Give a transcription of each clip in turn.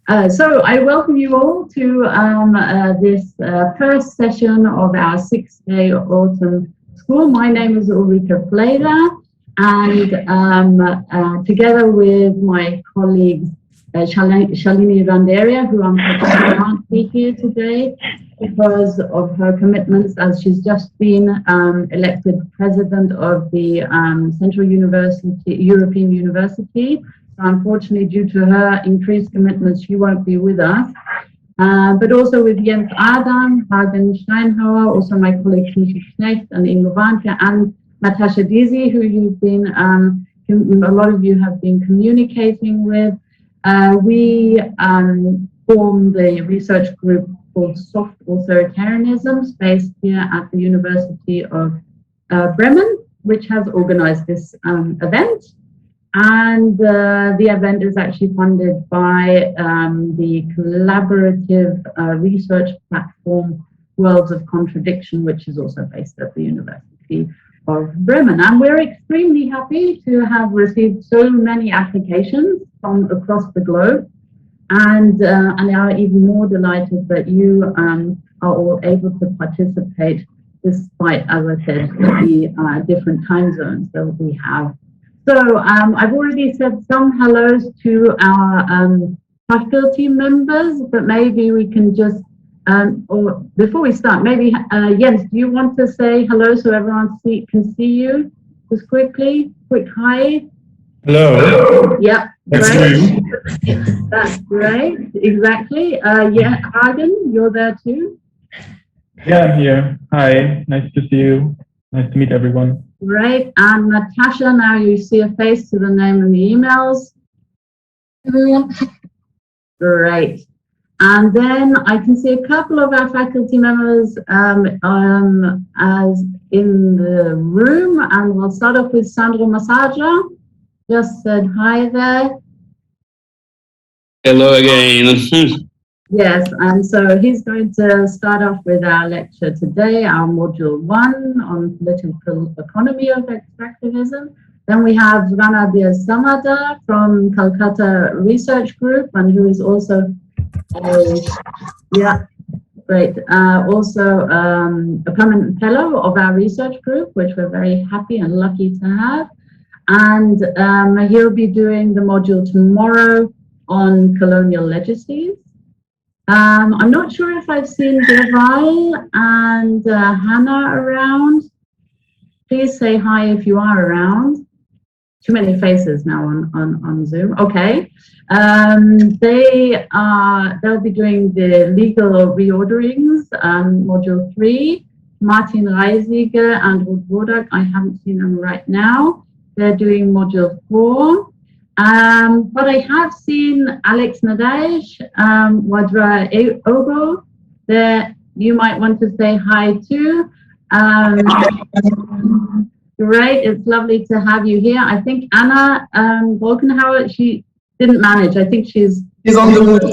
So I welcome you all to this first session of our 6-day autumn school. My name is Ulrike Flader, and together with my colleagues Shalini Randeria, who unfortunately can't be here today because of her commitments, as she's just been elected president of the Central European University. So unfortunately, due to her increased commitments, she won't be with us. But also with Jens Adam, Hagen Steinhauer, also my colleagues Michi Knecht and Ingo Warnke, and Natasha Dizzy, who you've been, a lot of you have been communicating with. We formed the research group called Soft Authoritarianism, based here at the University of Bremen, which has organized this event. And the event is actually funded by the collaborative research platform Worlds of Contradiction, which is also based at the University of Bremen. And we're extremely happy to have received so many applications from across the globe, and are even more delighted that you are all able to participate despite, as I said, the different time zones that we have. So I've already said some hellos to our faculty members, but maybe we can just, or before we start, maybe Jens, do you want to say hello so everyone can see you? Just quick hi. Hello. Yep. That's great. That's great. Exactly. Yeah, Hagen, you're there too. Yeah, I'm here. Hi. Nice to see you. Nice to meet everyone. Great. And Natasha, now you see a face to the name and the emails. Everyone. Great. And then I can see a couple of our faculty members as in the room, and we'll start off with Sandro Massager. Just said hi there. Hello again. Yes, and so he's going to start off with our lecture today, our module 1 on political economy of extractivism. Then we have Ranabir Samada from Calcutta Research Group, and who is also also a permanent fellow of our research group, which we're very happy and lucky to have. And he'll be doing the module tomorrow on colonial legacies. I'm not sure if I've seen Deval and Hannah around. Please say hi if you are around. Too many faces now on Zoom. Okay. They'll be doing the legal reorderings, module 3. Martin Reisiger and Ruth Wodak, I haven't seen them right now. They're doing module 4. But I have seen Alex Nadej, Wadra Ogo, there you might want to say hi too. Great, it's lovely to have you here. I think Anna Volkenhauer, she didn't manage. I think she's on the road.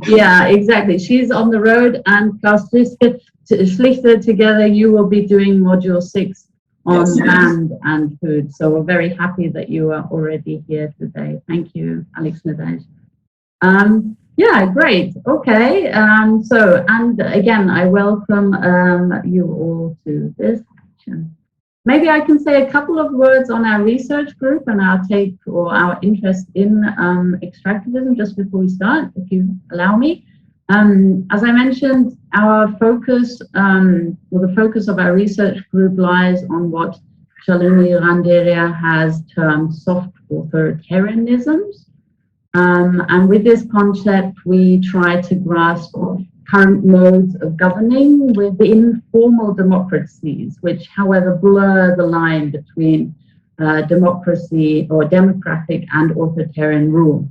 Yeah, exactly. She's on the road, and Klaus Schlichter, together you will be doing module 6. On land and food. So we're very happy that you are already here today. Thank you, Alex Nadej. Yeah, great. Okay. So, and again, I welcome you all to this session. Maybe I can say a couple of words on our research group and our take or our interest in extractivism just before we start, if you allow me. As I mentioned, our focus, the focus of our research group lies on what Shalini Randeria has termed soft authoritarianisms. And with this concept, we try to grasp current modes of governing within formal democracies, which, however, blur the line between democracy or democratic and authoritarian rule.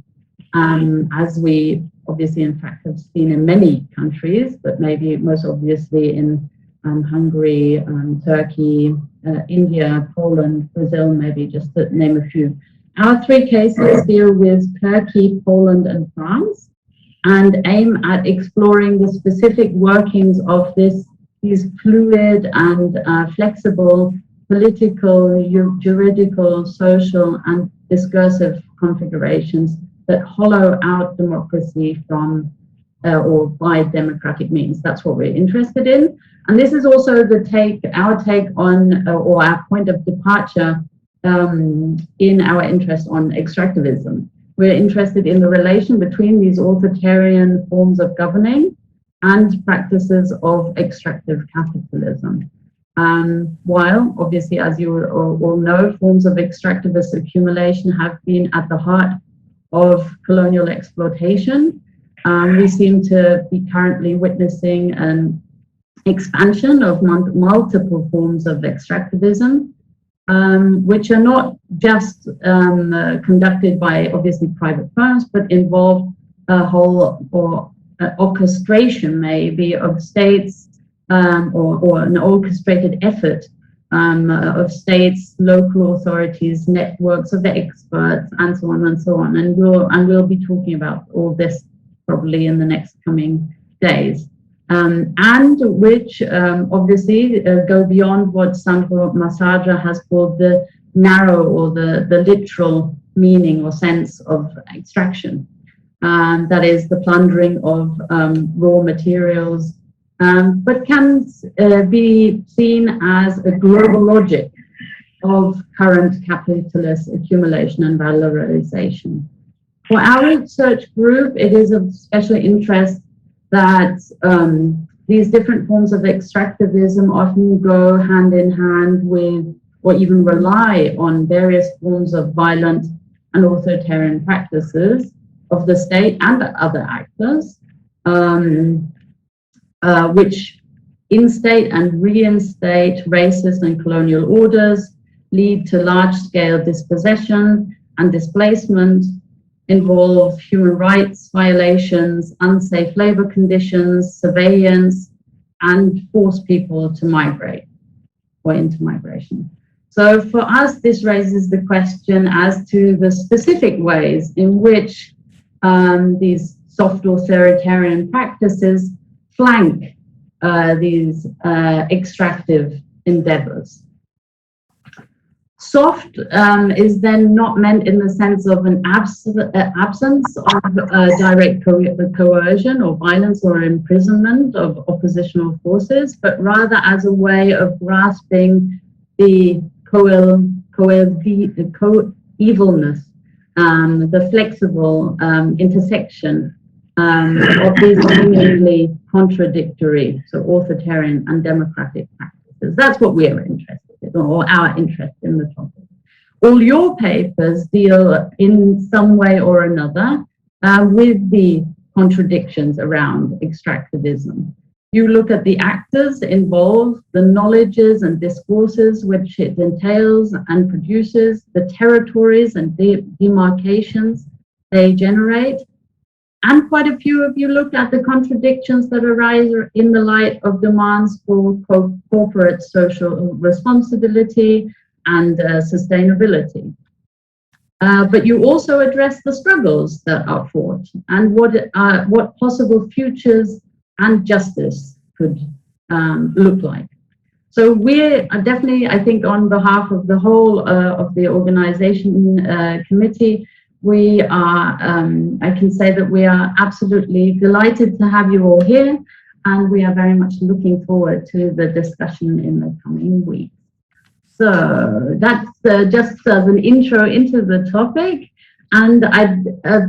As we obviously, in fact, have seen in many countries, but maybe most obviously in Hungary, Turkey, India, Poland, Brazil, maybe just to name a few. Our 3 cases deal with Turkey, Poland, and France, and aim at exploring the specific workings of these fluid and flexible political, juridical, social, and discursive configurations that hollow out democracy from or by democratic means. That's what we're interested in. And this is also our take on, or our point of departure in our interest on extractivism. We're interested in the relation between these authoritarian forms of governing and practices of extractive capitalism. While, obviously, as you all know, forms of extractivist accumulation have been at the heart of colonial exploitation, we seem to be currently witnessing an expansion of multiple forms of extractivism, which are not just conducted by, obviously, private firms, but involve a whole orchestration, maybe, of states or an orchestrated effort of states, local authorities, networks of experts, and so on and so on. And we'll be talking about all this probably in the next coming days. And which obviously go beyond what Sandro Massager has called the narrow or the literal meaning or sense of extraction. That is the plundering of raw materials, but can be seen as a global logic of current capitalist accumulation and valorization. For our research group, it is of special interest that these different forms of extractivism often go hand in hand with, or even rely on, various forms of violent and authoritarian practices of the state and other actors, which instate and reinstate racist and colonial orders, lead to large-scale dispossession and displacement, involve human rights violations, unsafe labor conditions, surveillance, and force people to migrate or into migration. So for us, this raises the question as to the specific ways in which these soft authoritarian practices flank these extractive endeavors. Soft is then not meant in the sense of an absence of direct coercion or violence or imprisonment of oppositional forces, but rather as a way of grasping the evilness, the flexible intersection of these seemingly contradictory, so authoritarian and democratic practices. That's what we're interested in, or our interest in the topic. All your papers deal in some way or another with the contradictions around extractivism. You look at the actors involved, the knowledges and discourses which it entails and produces, the territories and demarcations they generate, and quite a few of you looked at the contradictions that arise in the light of demands for corporate social responsibility and sustainability. But you also address the struggles that are fought and what possible futures and justice could look like. So we're definitely, I think, on behalf of the whole of the organization committee, we are, I can say that we are absolutely delighted to have you all here, and we are very much looking forward to the discussion in the coming weeks. So that's just as an intro into the topic, and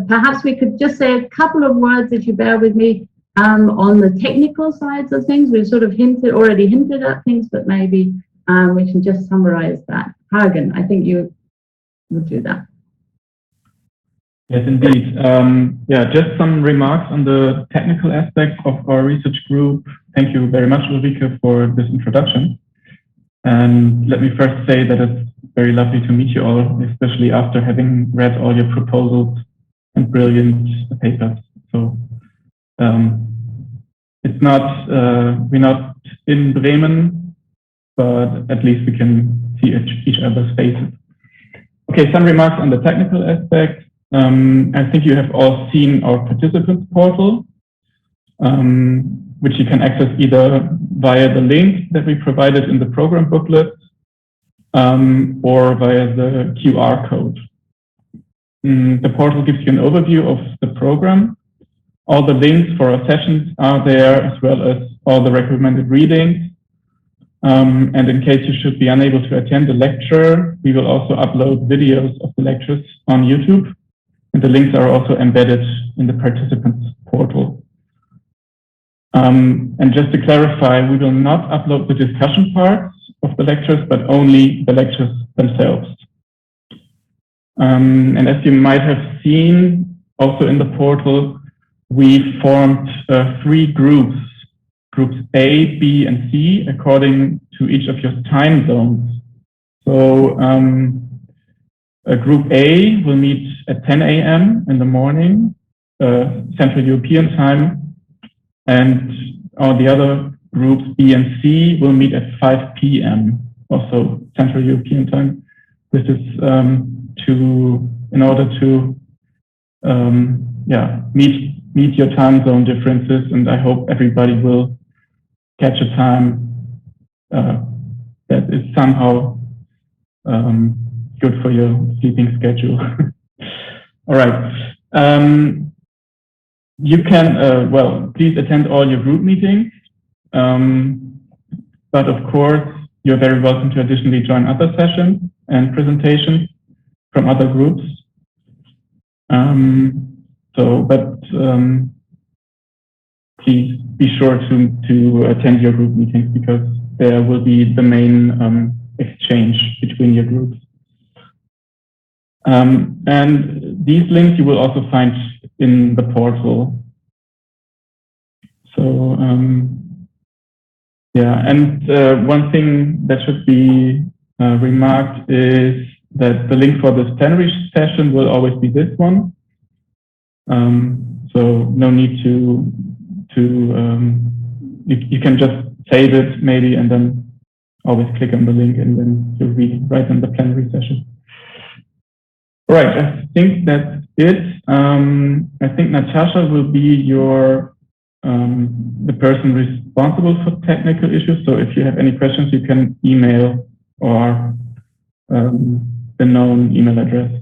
perhaps we could just say a couple of words, if you bear with me, on the technical sides of things. We've sort of already hinted at things, but maybe we can just summarize that. Hagen, I think you would do that. Yes, indeed. Yeah, just some remarks on the technical aspects of our research group. Thank you very much, Ulrike, for this introduction. And let me first say that it's very lovely to meet you all, especially after having read all your proposals and brilliant papers. So it's not, we're not in Bremen, but at least we can see each other's faces. Okay, some remarks on the technical aspect. I think you have all seen our participants portal, which you can access either via the link that we provided in the program booklet or via the QR code. the portal gives you an overview of the program. All the links for our sessions are there, as well as all the recommended readings. And in case you should be unable to attend the lecture, we will also upload videos of the lectures on YouTube. And the links are also embedded in the participants portal. And just to clarify, we will not upload the discussion parts of the lectures, but only the lectures themselves. And as you might have seen also in the portal, we formed 3 groups, groups A, B, and C, according to each of your time zones. So group A will meet at 10 a.m. in the morning, Central European time, and all the other groups B and C will meet at 5 p.m. also Central European time. This is in order to meet your time zone differences, and I hope everybody will catch a time that is somehow good for your sleeping schedule. All right. You can, please attend all your group meetings, but of course, you're very welcome to additionally join other sessions and presentations from other groups. Please be sure to attend your group meetings, because there will be the main exchange between your groups. And these links you will also find in the portal. So one thing that should be remarked is that the link for this plenary session will always be this one. So no need to you can just save it maybe, and then always click on the link, and then you'll be right in the plenary session. All right, I think that's it. I think Natasha will be your the person responsible for technical issues. So if you have any questions, you can email or the known email address.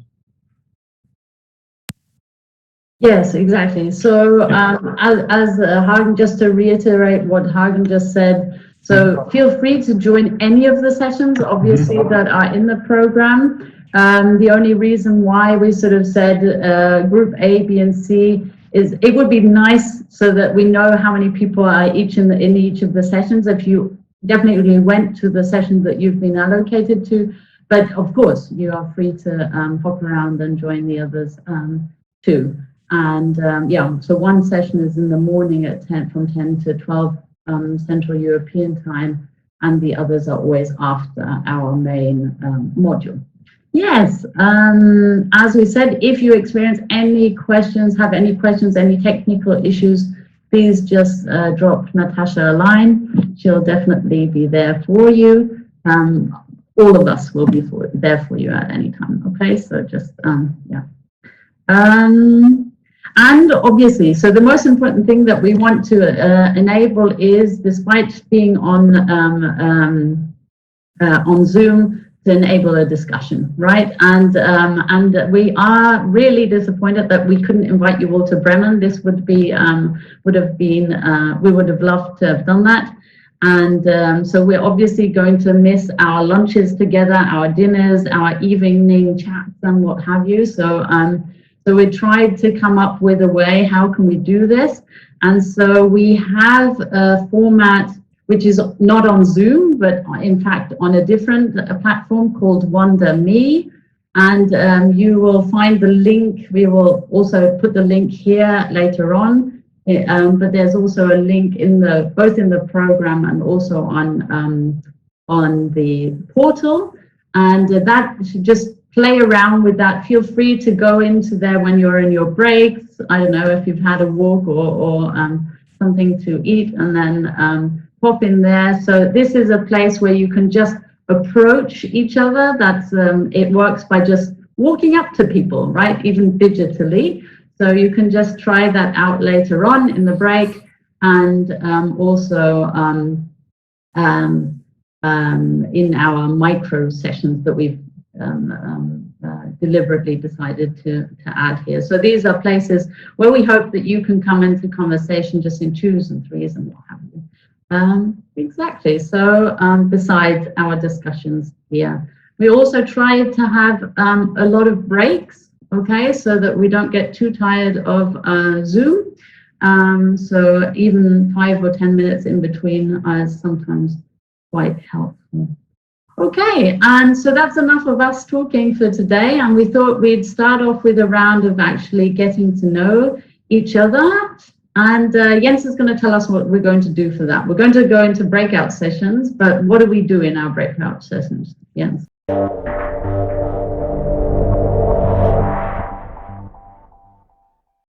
Yes, exactly. So as Hagen, just to reiterate what Hagen just said, so feel free to join any of the sessions, obviously, that are in the program. The only reason why we sort of said group A, B, and C is it would be nice so that we know how many people are in each of the sessions. If you definitely went to the session that you've been allocated to, but of course you are free to hop around and join the others too. And so one session is in the morning at from 10 to 12 Central European time, and the others are always after our main module. Yes, as we said, if you experience any questions, have any questions, any technical issues, please just drop Natasha a line. She'll definitely be there for you. All of us will be there for you at any time. Okay, so just and obviously, so the most important thing that we want to enable is, despite being on Zoom, to enable a discussion, right? And we are really disappointed that we couldn't invite you all to Bremen. This would be we would have loved to have done that. And so we're obviously going to miss our lunches together, our dinners, our evening chats, and what have you. So we tried to come up with a way, how can we do this? And so we have a format which is not on Zoom, but in fact on a different platform called WonderMe. And you will find the link. We will also put the link here later on. But there's also a link both in the program and also on the portal. And that should just play around with that. Feel free to go into there when you're in your breaks. I don't know if you've had a walk or something to eat, and then pop in there. So this is a place where you can just approach each other. That's it works by just walking up to people, right? Even digitally. So you can just try that out later on in the break, and also in our micro sessions that we've deliberately decided to add here. So these are places where we hope that you can come into conversation just in twos and threes and what have you. Exactly. So besides our discussions here, we also try to have a lot of breaks, okay, so that we don't get too tired of Zoom. So even 5 or 10 minutes in between is sometimes quite helpful. Okay, and so that's enough of us talking for today, and we thought we'd start off with a round of actually getting to know each other. And Jens is going to tell us what we're going to do for that. We're going to go into breakout sessions, but what do we do in our breakout sessions, Jens?